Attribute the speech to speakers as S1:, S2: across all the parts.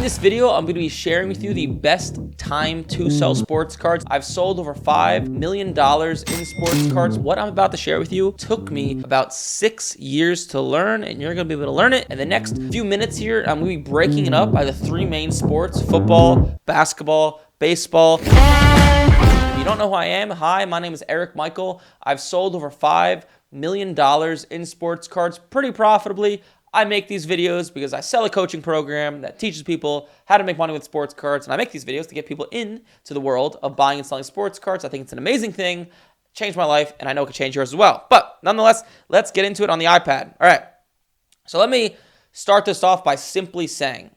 S1: this video, I'm going to be sharing with you the best time to sell sports cards. I've sold over $5 million in sports cards. What I'm about to share with you took me about 6 years to learn, and you're going to be able to learn it. In the next few minutes here, I'm going to be breaking it up by the three main sports: football, basketball, baseball. If you don't know who I am, hi, my name is Eric Michael. I've sold over $5 million in sports cards pretty profitably. I make these videos because I sell a coaching program that teaches people how to make money with sports cards, and I make these videos to get people into the world of buying and selling sports cards. I think it's an amazing thing, changed my life, and I know it could change yours as well. But nonetheless, let's get into it on the iPad. All right, so let me start this off by simply saying,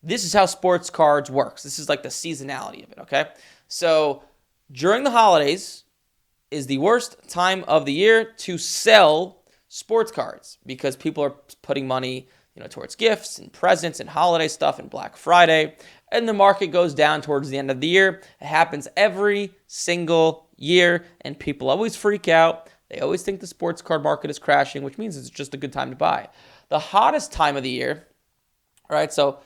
S1: this is how sports cards works. This is like the seasonality of it, okay? So during the holidays is the worst time of the year to sell sports cards because people are putting money, towards gifts and presents and holiday stuff and Black Friday, and the market goes down towards the end of the year. It happens every single year, and people always freak out. They always think the sports card market is crashing, which means it's just a good time to buy. The hottest time of the year, all right, so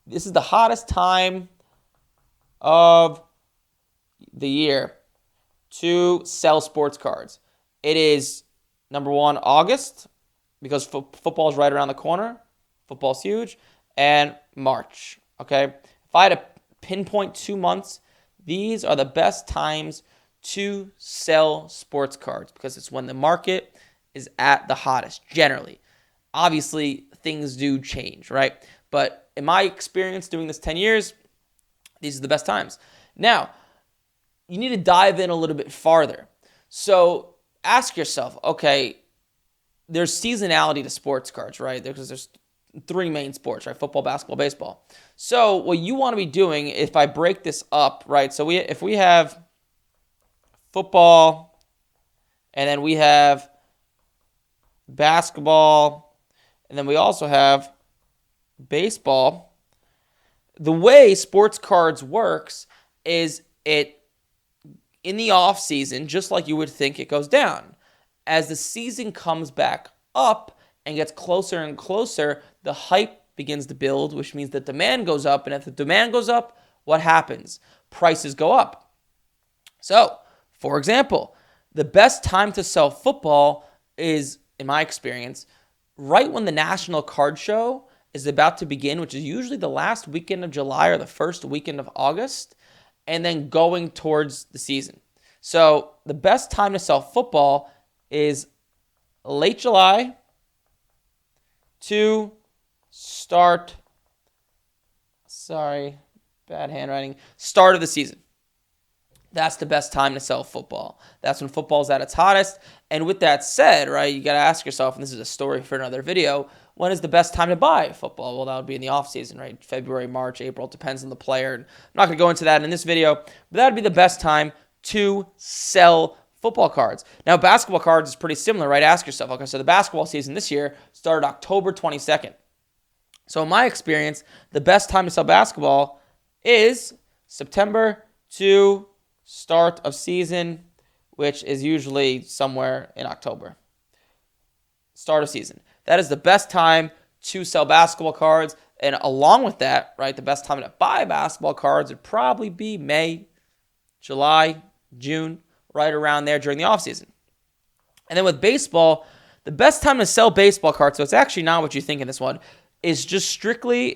S1: this is the hottest time of the year to sell sports cards. It is number one, August, because football is right around the corner. Football's huge. And March, okay? If I had to pinpoint 2 months, these are the best times to sell sports cards because it's when the market is at the hottest, generally. Obviously, things do change, right? But in my experience doing this 10 years, these are the best times. Now, you need to dive in a little bit farther. So ask yourself, okay, there's seasonality to sports cards, right? Because there's three main sports, right? Football, basketball, baseball. So what you want to be doing, if I break this up, right? So if we have football, and then we have basketball, and then we also have baseball, the way sports cards works is in the off season, just like you would think, it goes down. As the season comes back up and gets closer and closer, the hype begins to build, which means the demand goes up. And if the demand goes up, what happens? Prices go up. So, for example, the best time to sell football is, in my experience, right when the National Card Show is about to begin, which is usually the last weekend of July or the first weekend of August, and then going towards the season. So the best time to sell football is late July to start of the season. That's the best time to sell football. That's when football's at its hottest. And with that said, right, you got to ask yourself, and this is a story for another video, when is the best time to buy football? Well, that would be in the offseason, right? February, March, April, depends on the player. And I'm not going to go into that in this video, but that would be the best time to sell football cards. Now, basketball cards is pretty similar, right? Ask yourself, okay, so the basketball season this year started October 22nd. So in my experience, the best time to sell basketball is September to start of season, which is usually somewhere in October. Start of season. That is the best time to sell basketball cards. And along with that, right, the best time to buy basketball cards would probably be May, July, June, right around there during the offseason. And then with baseball, the best time to sell baseball cards, so it's actually not what you think in this one, is just strictly,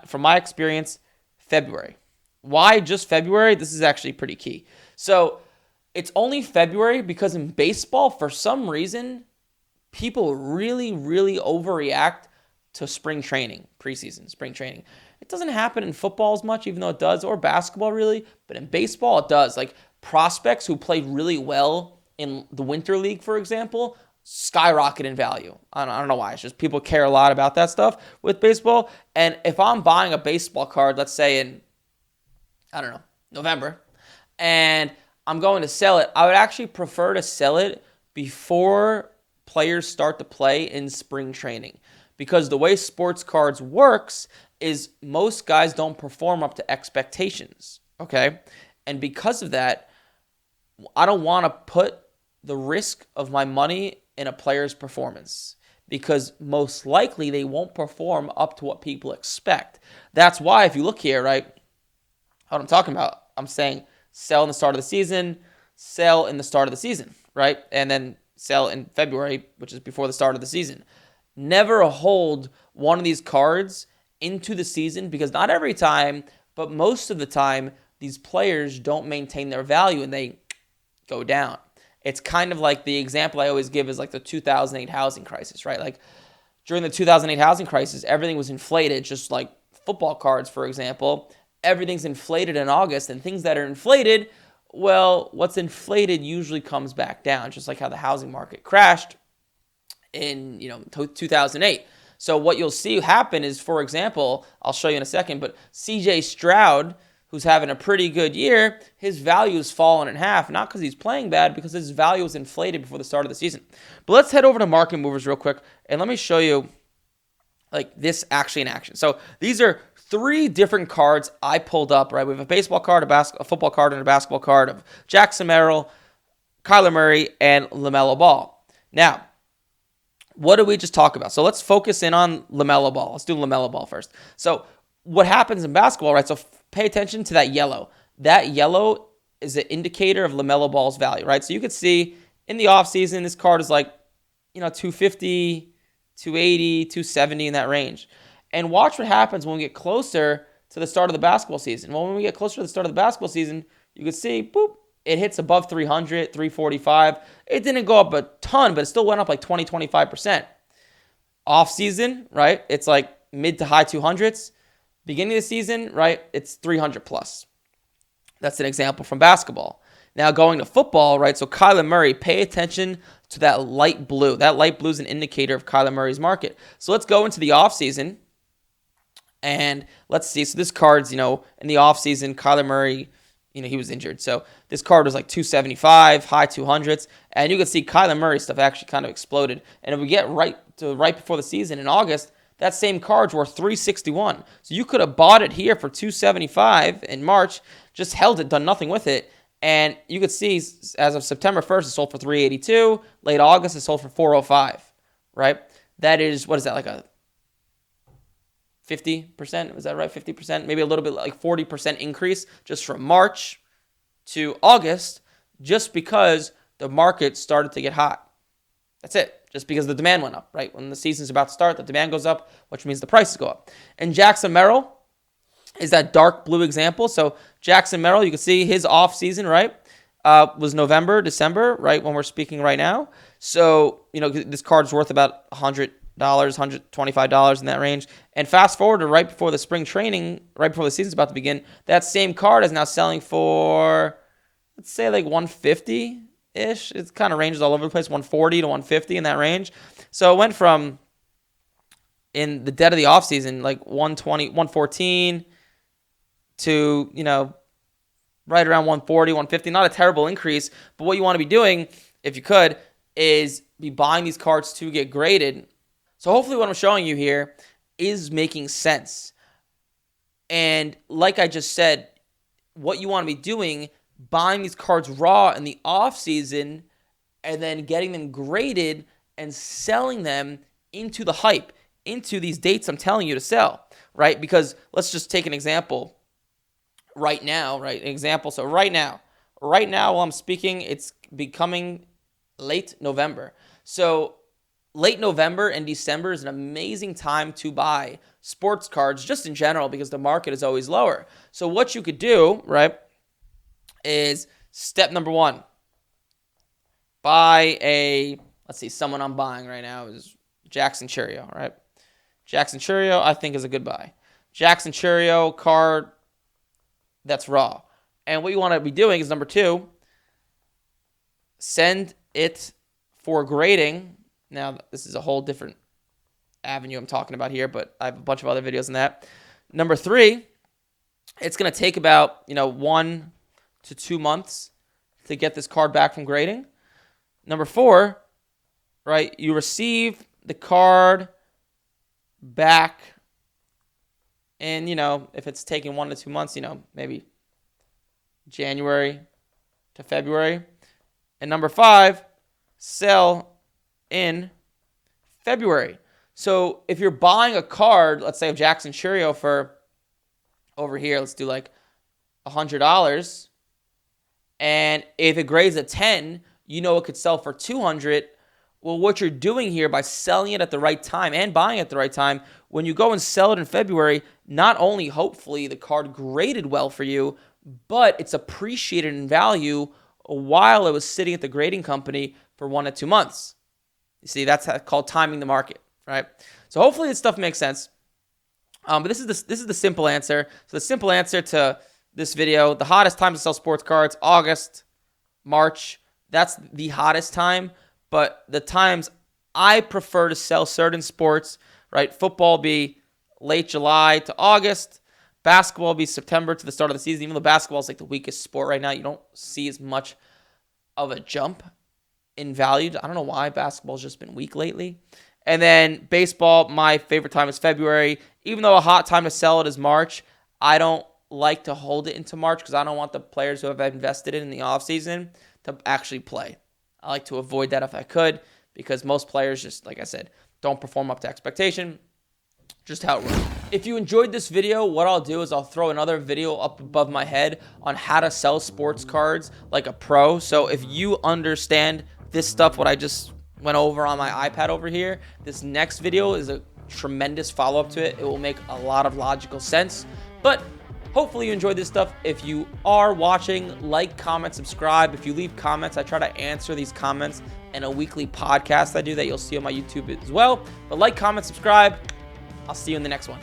S1: from my experience, February. Why just February? This is actually pretty key. So it's only February because in baseball, for some reason, people really, really overreact to spring training, preseason, spring training. It doesn't happen in football as much, even though it does, or basketball really, but in baseball it does. Like prospects who played really well in the Winter League, for example, skyrocket in value. I don't know why. It's just people care a lot about that stuff with baseball. And if I'm buying a baseball card, let's say in, November, and I'm going to sell it, I would actually prefer to sell it before players start to play in spring training. Because the way sports cards works is most guys don't perform up to expectations, okay? And because of that, I don't want to put the risk of my money in a player's performance because most likely they won't perform up to what people expect. That's why if you look here, right, what I'm talking about, I'm saying sell in the start of the season, sell in the start of the season, right? And then sell in February, which is before the start of the season. Never hold one of these cards into the season, because not every time, but most of the time, these players don't maintain their value and they go down. It's kind of like the example I always give is like the 2008 housing crisis, right? Like during the 2008 housing crisis, everything was inflated, just like football cards, for example. Everything's inflated in August, and things that are inflated, well, what's inflated usually comes back down, just like how the housing market crashed in 2008. So what you'll see happen is, for example, I'll show you in a second, but CJ Stroud, who's having a pretty good year, his value has fallen in half, not because he's playing bad, because his value was inflated before the start of the season. But let's head over to market movers real quick, and let me show you like this actually in action. So these are 3 different cards I pulled up, right? We have a baseball card, a football card, and a basketball card of Jackson Merrill, Kyler Murray, and LaMelo Ball. Now, what did we just talk about? So let's focus in on LaMelo Ball. Let's do LaMelo Ball first. So what happens in basketball, right? So pay attention to that yellow. That yellow is an indicator of LaMelo Ball's value, right? So you could see in the offseason, this card is like, 250, 280, 270 in that range. And watch what happens when we get closer to the start of the basketball season. Well, when we get closer to the start of the basketball season, you can see, boop, it hits above 300, 345. It didn't go up a ton, but it still went up like 20, 25%. Off season, right? It's like mid to high 200s. Beginning of the season, right? It's 300 plus. That's an example from basketball. Now going to football, right? So Kyler Murray, pay attention to that light blue. That light blue is an indicator of Kyler Murray's market. So let's go into the offseason and let's see. So this card's, in the offseason, Kyler Murray, he was injured. So this card was like 275, high 200s. And you can see Kyler Murray stuff actually kind of exploded. And if we get right before the season in August, that same card's worth 361. So you could have bought it here for 275 in March, just held it, done nothing with it. And you could see as of September 1st, it sold for 382. Late August, it sold for 405, right? That is, what is that, like a 50%? Is that right? 50%? Maybe a little bit, like 40% increase just from March to August, just because the market started to get hot. That's it. Just because the demand went up, right? When the season's about to start, the demand goes up, which means the prices go up. And Jackson Merrill is that dark blue example. So Jackson Merrill, you can see his off season, right, was November, December, right, when we're speaking right now. So, this card's worth about $100, $125 in that range. And fast forward to right before the spring training, right before the season's about to begin, that same card is now selling for, let's say, like 150-ish. It kind of ranges all over the place, 140 to 150 in that range. So it went from, in the dead of the offseason, like 120, 114 to, right around 140, 150. Not a terrible increase, but what you want to be doing, if you could, is be buying these cards to get graded. So hopefully what I'm showing you here is making sense. And like I just said, what you want to be doing, buying these cards raw in the off season and then getting them graded and selling them into the hype, into these dates I'm telling you to sell, right? Because let's just take an example right now, right? An example. So right now while I'm speaking, it's becoming late November. So late November and December is an amazing time to buy sports cards just in general, because the market is always lower. So what you could do, right, is step number 1. Buy someone I'm buying right now is Jackson Chourio, right? Jackson Chourio, I think, is a good buy. Jackson Chourio card that's raw. And what you want to be doing is, number 2, send it for grading. Now, this is a whole different avenue I'm talking about here, but I have a bunch of other videos on that. Number 3, it's going to take about 1 to 2 months to get this card back from grading. Number 4, right, you receive the card back, and if it's taking 1 to 2 months, maybe January to February. And number 5, sell in February. So if you're buying a card, let's say of Jackson Churio for over here, let's do like $100. And if it grades a 10, you know it could sell for 200. Well, what you're doing here by selling it at the right time and buying at the right time, when you go and sell it in February, not only hopefully the card graded well for you, but it's appreciated in value while it was sitting at the grading company for 1 to 2 months. You see, that's called timing the market, right? So hopefully this stuff makes sense. But this is the simple answer. So the simple answer to this video, the hottest time to sell sports cards, August, March. That's the hottest time. But the times I prefer to sell certain sports, right? Football be late July to August. Basketball be September to the start of the season. Even though basketball is like the weakest sport right now, you don't see as much of a jump in value. I don't know why basketball's just been weak lately. And then baseball, my favorite time is February. Even though a hot time to sell it is March, I don't like to hold it into March because I don't want the players who have invested in the offseason to actually play. I like to avoid that if I could because most players just, like I said, don't perform up to expectation. Just how it works. If you enjoyed this video, what I'll do is I'll throw another video up above my head on how to sell sports cards like a pro. So if you understand this stuff, what I just went over on my iPad over here, this next video is a tremendous follow-up to it. It will make a lot of logical sense. But hopefully you enjoyed this stuff. If you are watching, like, comment, subscribe. If you leave comments, I try to answer these comments in a weekly podcast I do that you'll see on my YouTube as well. But like, comment, subscribe. I'll see you in the next one.